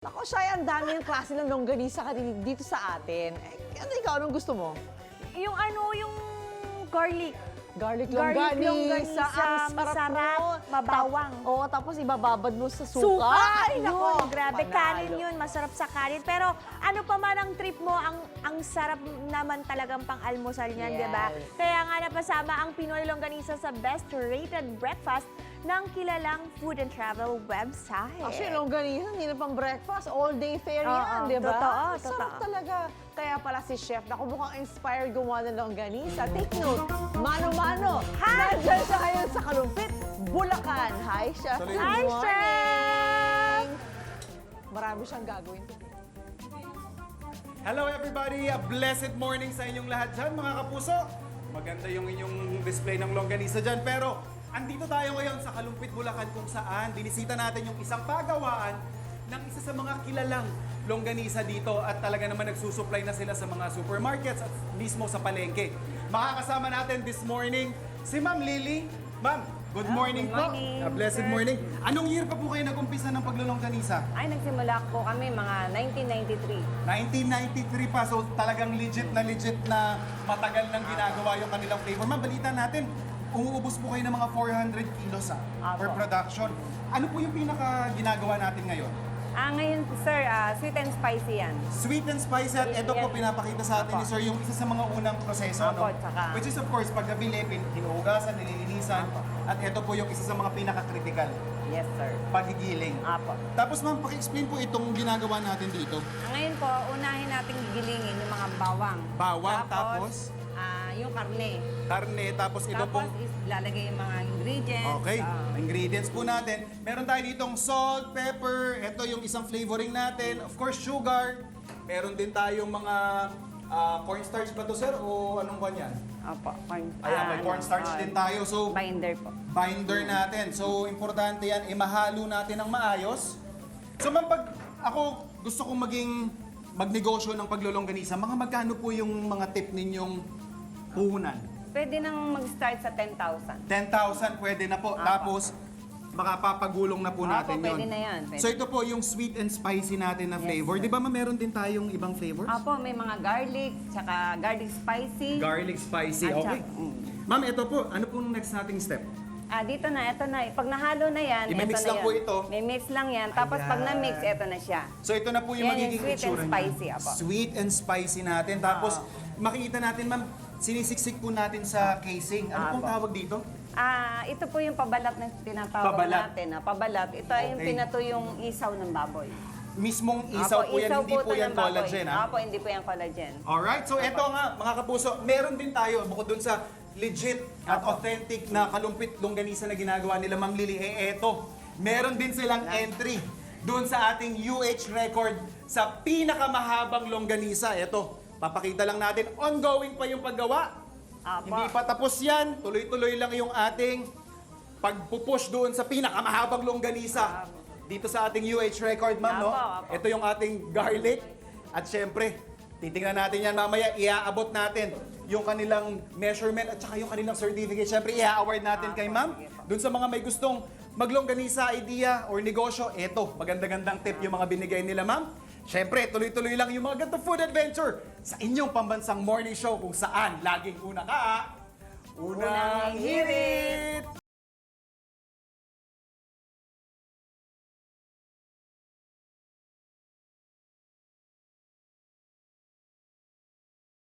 Ako, siya, ang dami yung klase ng longganisa ka dito sa atin. Ano ikaw, anong gusto mo? Yung yung garlic. Garlic Garlic longganisa. Ang masarap, sarap. mabawang. Oo, tapos ibababad mo sa suka. Suka! Ay, Yun, nako, grabe. panalo. Kanin yun, masarap sa kanin. Pero ano pa man ang trip mo, ang sarap naman talagang pang-almusal niyan, di ba? Yes. Kaya nga napasama ang Pinoy Longganisa sa best-rated breakfast ng kilalang food and travel website. Actually, longganisa, hindi na pang breakfast. All-day fare yan, Oo, di ba? totoo, Ang sarap totoo. talaga. Kaya pala si Chef, naku, mukhang inspired gumawa ng longganisa. Take note, mano-mano. Nandiyan siya ngayon sa Kalumpit, Bulacan. Hi, Chef. Good Hi, morning. Chef! Marami siyang gagawin today. Hello everybody! A blessed morning sa inyong lahat dyan, mga kapuso. Maganda yung inyong display ng longganisa dyan. Pero andito tayo ngayon sa Kalumpit, Bulacan kung saan binisita natin yung isang pagawaan ng isa sa mga kilalang longganisa dito at talaga naman nagsusupply na sila sa mga supermarkets at mismo sa palengke. Makakasama natin this morning si Ma'am Lily. Ma'am, good morning good po. morning, A blessed sir. morning. Anong year pa po kayo nag-umpisa ng paglulongganisa? Ay, nagsimula po kami mga 1993. 1993 pa, so talagang legit na matagal nang ginagawa yung kanilang flavor. Ma'am, balita natin, umuubos po kayo ng mga 400 kilos per Apo. production. Ano po yung pinaka ginagawa natin ngayon? Ngayon, sir, sweet and spicy yan. Sweet and spicy at ito po Yes. pinapakita sa atin ni Apo. Sir yung isa sa mga unang proseso. Apo, No? tsaka- Which is of course, pag nabili, hinuhugasan, nililinisan. At ito po yung isa sa mga pinaka-critical, Yes, sir. pagigiling. Apo. Tapos ma'am, paki-explain po itong ginagawa natin dito. Ngayon po, unahin natin gigilingin yung mga bawang. Bawang, tapos? Yung karne. Karne, tapos ito Tapos, pong lalagay yung mga ingredients. okay, ingredients po natin. Meron tayo ditong salt, pepper, ito yung isang flavoring natin. Of course, sugar. Meron din tayong mga cornstarch ba to, sir? O anong ba yan? Opo. Ayan, may cornstarch din tayo. So, Binder po. binder natin. So, importante yan, imahalo natin ng maayos. So, ma'am, pag ako gusto kong magnegosyo ng paglulongganisa, mga magkano po yung mga tip ninyong puhunan? Pwede nang mag-start sa 10,000. 10,000 pwede na po. Tapos, makapapagulong na po natin pwede yun. na yan, pwede. So ito po yung sweet and spicy natin na flavor. Di ba meron din tayong ibang flavors? Opo, may mga garlic, tsaka garlic spicy. Garlic spicy, At okay. Ma'am, ito po, ano pong next nating step? Dito na, ito na. Pag nahalo na yan, I-mix ito na lang yan. po ito. May mix lang yan. Tapos pag Ayan. na-mix, ito na siya. So ito na po yung Yan yung magiging sweet and itsura niya. spicy, apo. Sweet and spicy natin. Tapos, makikita natin, ma'am, sinisiksik po natin sa casing. Ano pong Apo. tawag dito? Ito po yung pabalat na tinatawag Pabalat. natin. Pabalat. Ito ay yung Okay. pinatuyong isaw ng baboy. Mismong isaw po yan, isaw hindi po ito yan ng baboy. collagen, ha? Apo, hindi po yan collagen. Alright, so eto nga mga kapuso, meron din tayo bukod dun sa legit at authentic na kalumpit longganisa na ginagawa nila Ma'am Lily, eto, meron din silang entry dun sa ating UH record sa pinakamahabang longganisa. Eto, papakita lang natin, ongoing pa yung paggawa. Apo. Hindi pa tapos yan, tuloy-tuloy lang yung ating pagpupush doon sa pinakamahabang longganisa. Dito sa ating UH record, ma'am, no? Apo. Ito yung ating garlic. At syempre, titingnan natin yan mamaya, iaabot natin yung kanilang measurement at saka yung kanilang certificate. Syempre, ia-award natin kay ma'am. Doon sa mga may gustong maglongganisa idea or negosyo, eto, maganda-gandang tip yung mga binigay nila, ma'am. Syempre, tuloy-tuloy lang yung mga ganito food adventure sa inyong pambansang morning show kung saan laging una ka, unang hirit!